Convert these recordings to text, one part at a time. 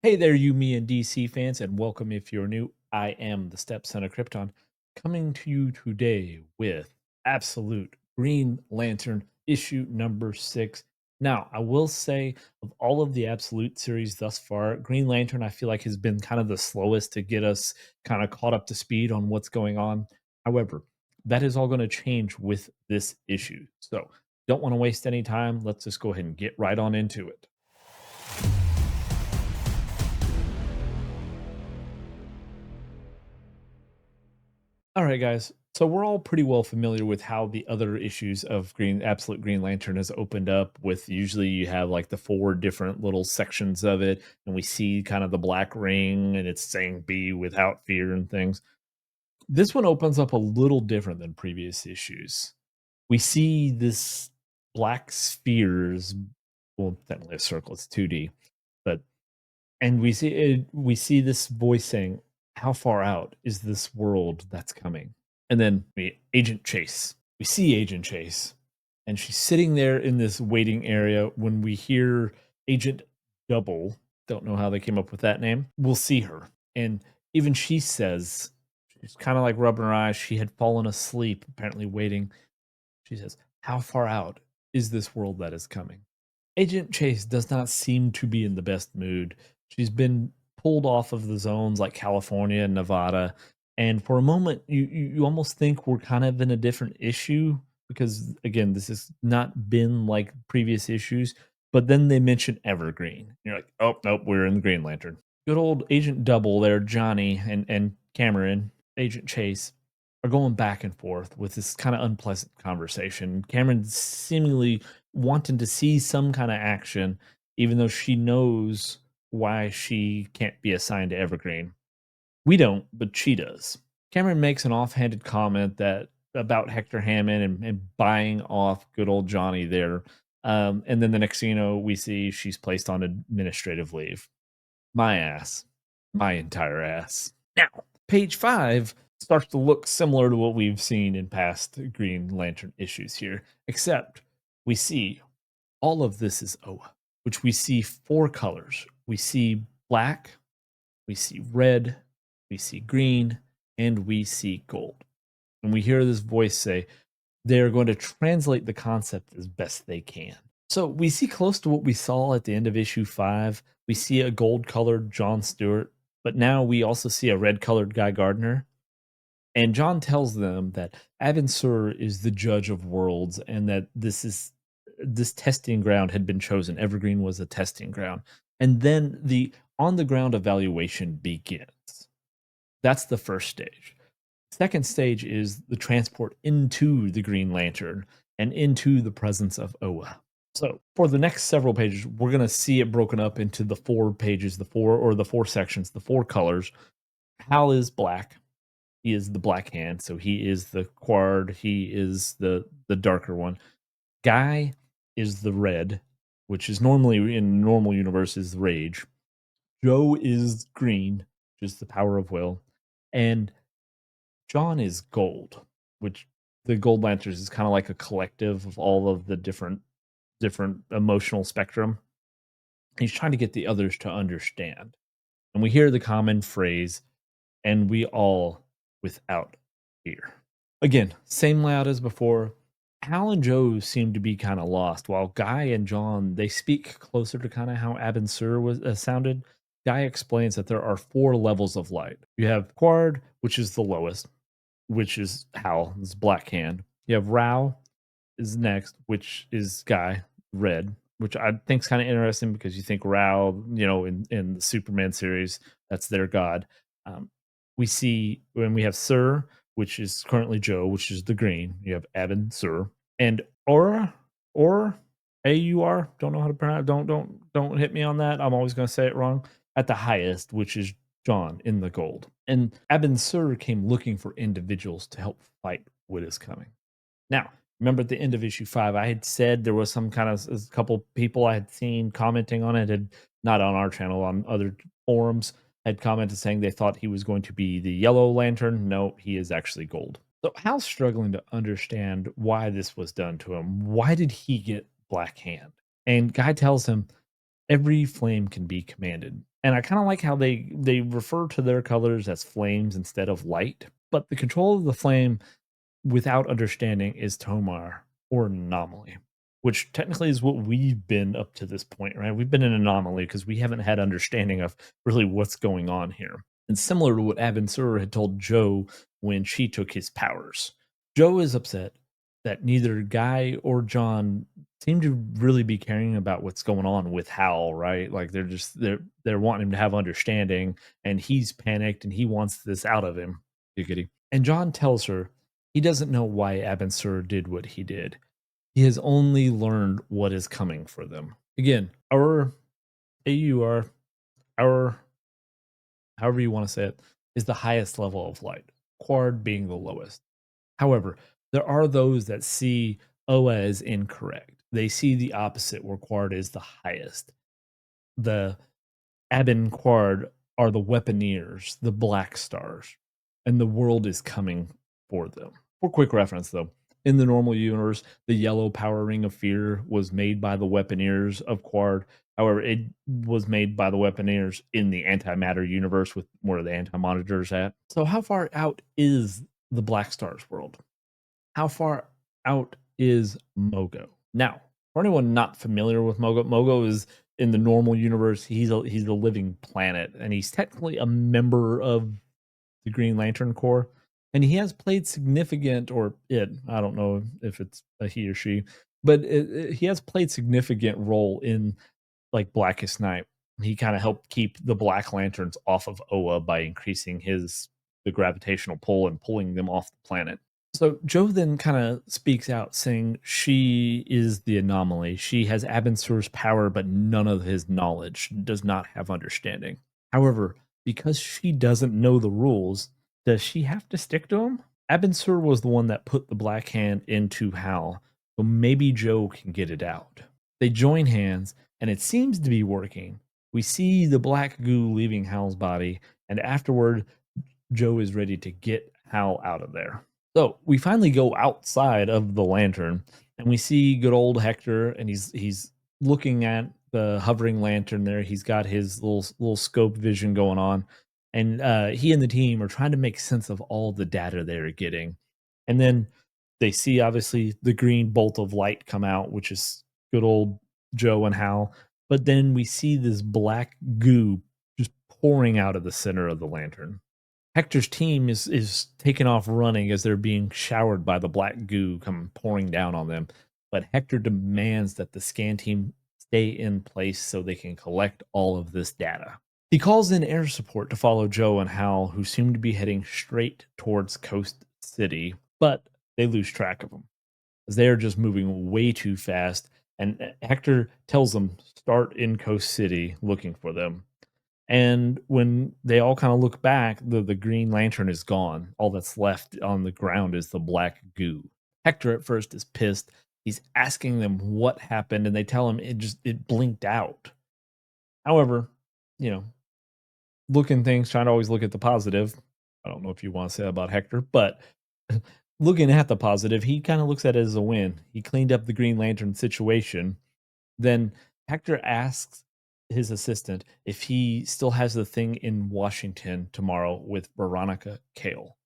Hey there, you, me, and DC fans, and welcome if you're new. I am the Stepson of Krypton, coming to you today with Absolute Green Lantern issue number 6. Now, I will say, of all of the Absolute series thus far, Green Lantern I feel like has been kind of the slowest to get us kind of caught up to speed on what's going on. However, that is all going to change with this issue. So, don't want to waste any time. Let's just go ahead and get right on into it. All right, guys. So we're all pretty well familiar with how the other issues of Absolute Green Lantern has opened up. With usually you have like the four different little sections of it, and we see kind of the black ring, and it's saying "Be without fear" and things. This one opens up a little different than previous issues. We see this black spheres, well, technically a circle, it's 2D, but and we see this voice saying, "How far out is this world that's coming?" And then Agent Chase. We see Agent Chase, and she's sitting there in this waiting area. When we hear Agent Double, don't know how they came up with that name. We'll see her, and even she says she's kind of like rubbing her eyes. She had fallen asleep, apparently waiting. She says, "How far out is this world that is coming?" Agent Chase does not seem to be in the best mood. She's been pulled off of the zones like California and Nevada, and for a moment, you almost think we're kind of in a different issue because again, this has not been like previous issues. But then they mention Evergreen. You're like, oh nope, we're in the Green Lantern. Good old Agent Double there, Johnny and Cameron, Agent Chase, are going back and forth with this kind of unpleasant conversation. Cameron seemingly wanting to see some kind of action, even though she knows why she can't be assigned to Evergreen. We don't, but she does. Cameron makes an offhanded comment that about Hector Hammond and buying off good old Johnny there. And then the next thing you know, we see she's placed on administrative leave. My ass. My entire ass. Now, page 5 starts to look similar to what we've seen in past Green Lantern issues here, except we see all of this is Oa, which we see four colors. We see black, we see red, we see green, and we see gold. And we hear this voice say, they're going to translate the concept as best they can. So we see close to what we saw at the end of issue 5. We see a gold colored John Stewart, but now we also see a red colored Guy Gardner. And John tells them that Avon Sur is the judge of worlds and that this testing ground had been chosen. Evergreen was a testing ground. And then the on the ground evaluation begins. That's the first stage. Second stage is the transport into the Green Lantern and into the presence of Oa. So for the next several pages, we're going to see it broken up into the four pages, the four sections, the four colors. Hal is black. He is the black hand, so he is the Quard. He is the darker one. Guy is the red, which is normally in normal universe is rage. Joe is green, which is the power of will, and John is gold, which the Gold Lanterns is kind of like a collective of all of the different emotional spectrum. He's trying to get the others to understand. And we hear the common phrase, and we all without fear. Again, same layout as before. Hal and Joe seem to be kind of lost, while Guy and John they speak closer to kind of how Abin Sur was sounded. Guy explains that there are four levels of light. You have Quard, which is the lowest, which is Hal, is Black Hand. You have Rao is next, which is Guy, red, which I think is kind of interesting because you think Rao, in the Superman series, that's their god. Um, we see when we have Sir, which is currently Joe, which is the green. You have Abin Sir and Aura, AUR. Don't know how to pronounce. Don't hit me on that. I'm always going to say it wrong. At the highest, which is John in the gold. And Abin Sur came looking for individuals to help fight what is coming. Now, remember at the end of issue 5, I had said there was some kind of a couple people I had seen commenting on it, had not on our channel, on other forums, had commented saying they thought he was going to be the Yellow Lantern. No, he is actually gold. So Hal's struggling to understand why this was done to him. Why did he get Black Hand? And Guy tells him every flame can be commanded. And I kind of like how they refer to their colors as flames instead of light. But the control of the flame without understanding is Tomar or an anomaly, which technically is what we've been up to this point, right? We've been an anomaly because we haven't had understanding of really what's going on here. And similar to what Abin Sur had told Joe when she took his powers, Joe is upset that neither Guy or John seem to really be caring about what's going on with Hal, right? Like they're wanting him to have understanding, and he's panicked and he wants this out of him. Giggity. And John tells her he doesn't know why Abin Sur did what he did. He has only learned what is coming for them. Again, our AUR, our however you want to say it, is the highest level of light, Quard being the lowest. However, there are those that see Oa as incorrect. They see the opposite, where Quard is the highest. The Abin Quard are the Weaponeers, the Black Stars, and the world is coming for them. For quick reference, though, in the normal universe, the yellow power ring of fear was made by the Weaponeers of Quard. However, it was made by the Weaponeers in the antimatter universe with where the anti-monitors at. So, how far out is the Black Stars world? How far out is Mogo? Now, for anyone not familiar with Mogo, Mogo is in the normal universe. He's a living planet, and he's technically a member of the Green Lantern Corps, and he has played significant, or it. I don't know if it's a he or she, but he has played significant role in like Blackest Night. He kind of helped keep the Black Lanterns off of Oa by increasing the gravitational pull and pulling them off the planet. So Joe then kind of speaks out, saying she is the anomaly. She has Abin Sur's power, but none of his knowledge, does not have understanding. However, because she doesn't know the rules, does she have to stick to them? Abin Sur was the one that put the Black Hand into Hal, so maybe Joe can get it out. They join hands, and it seems to be working. We see the black goo leaving Hal's body, and afterward, Joe is ready to get Hal out of there. So we finally go outside of the lantern, and we see good old Hector, and he's looking at the hovering lantern there. He's got his little scope vision going on, and he and the team are trying to make sense of all the data they're getting. And then they see obviously the green bolt of light come out, which is good old Joe and Hal. But then we see this black goo just pouring out of the center of the lantern. Hector's team is taking off running as they're being showered by the black goo come pouring down on them. But Hector demands that the scan team stay in place so they can collect all of this data. He calls in air support to follow Joe and Hal, who seem to be heading straight towards Coast City, but they lose track of them as they are just moving way too fast. And Hector tells them start in Coast City looking for them. And when they all kind of look back, the Green Lantern is gone. All that's left on the ground is the black goo. Hector at first is pissed. He's asking them what happened, and they tell him it blinked out. However, you know, looking things, trying to always look at the positive. I don't know if you want to say that about Hector, but looking at the positive, he kind of looks at it as a win. He cleaned up the Green Lantern situation. Then Hector asks his assistant if he still has the thing in Washington tomorrow with Veronica Cale.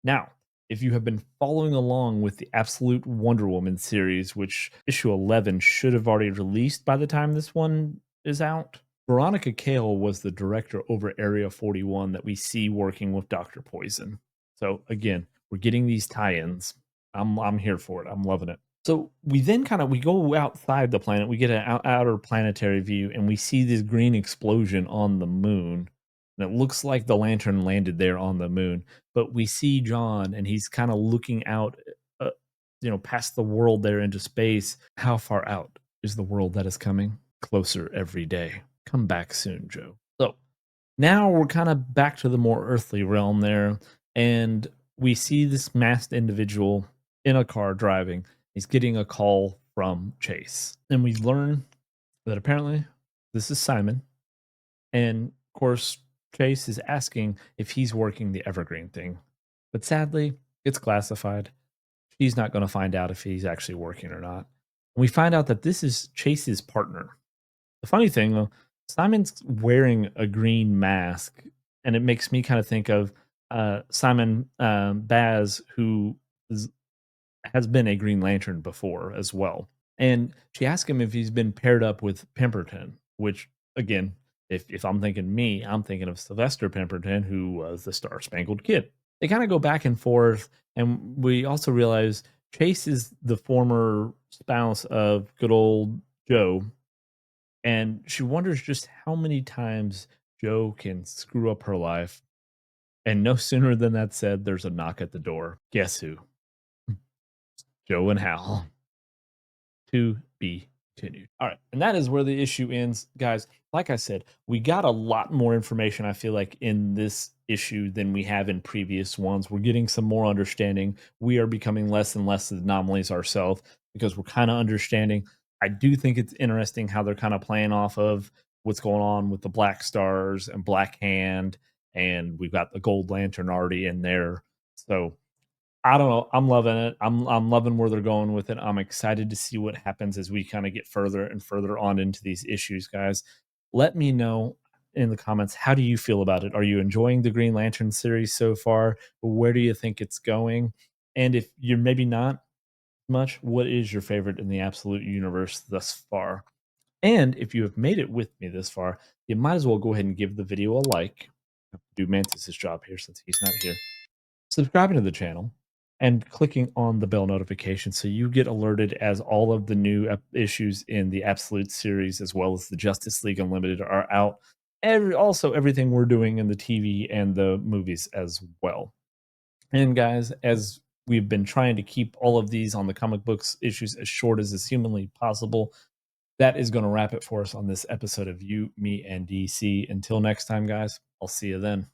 Now, if you have been following along with the Absolute Wonder Woman series, which issue 11 should have already released by the time this one is out, Veronica Cale was the director over Area 41 that we see working with Dr. Poison. So again, we're getting these tie-ins. I'm here for it. I'm loving it. So we then we go outside the planet. We get an outer planetary view, and we see this green explosion on the moon. And it looks like the lantern landed there on the moon. But we see John, and he's kind of looking out, past the world there into space. How far out is the world that is coming? Closer every day. Come back soon, Joe. So now we're kind of back to the more earthly realm there, and we see this masked individual in a car driving. He's getting a call from Chase, and we learn that apparently this is Simon, and of course Chase is asking if he's working the Evergreen thing, but sadly it's classified. She's not going to find out if he's actually working or not. And we find out that this is Chase's partner. The funny thing, though, Simon's wearing a green mask, and it makes me kind of think of Simon Baz, who is, has been a Green Lantern before as well. And she asked him if he's been paired up with Pemberton, which again, if I'm thinking me, I'm thinking of Sylvester Pemberton, who was the Star Spangled Kid. They kind of go back and forth, and we also realize Chase is the former spouse of good old Joe, and she wonders just how many times Joe can screw up her life. And no sooner than that said, there's a knock at the door. Guess who? Joe and Hal. To be continued. All right. And that is where the issue ends, guys. Like I said, we got a lot more information, I feel like, in this issue than we have in previous ones. We're getting some more understanding. We are becoming less and less anomalies ourselves because we're kind of understanding. I do think it's interesting how they're kind of playing off of what's going on with the Black Stars and Black Hand, and we've got the Gold Lantern already in there. So I don't know. I'm loving it. I'm loving where they're going with it. I'm excited to see what happens as we kind of get further and further on into these issues, guys. Let me know in the comments, how do you feel about it? Are you enjoying the Green Lantern series so far? Where do you think it's going? And if you're maybe not much, what is your favorite in the absolute universe thus far? And if you have made it with me this far, you might as well go ahead and give the video a like. Do Mantis's job here since he's not here, subscribing to the channel, and clicking on the bell notification so you get alerted as all of the new issues in the Absolute series as well as the Justice League Unlimited are out. Also, everything we're doing in the TV and the movies as well. And guys, as we've been trying to keep all of these on the comic books issues as short as is humanly possible, that is going to wrap it for us on this episode of You, Me, and DC. Until next time, guys, I'll see you then.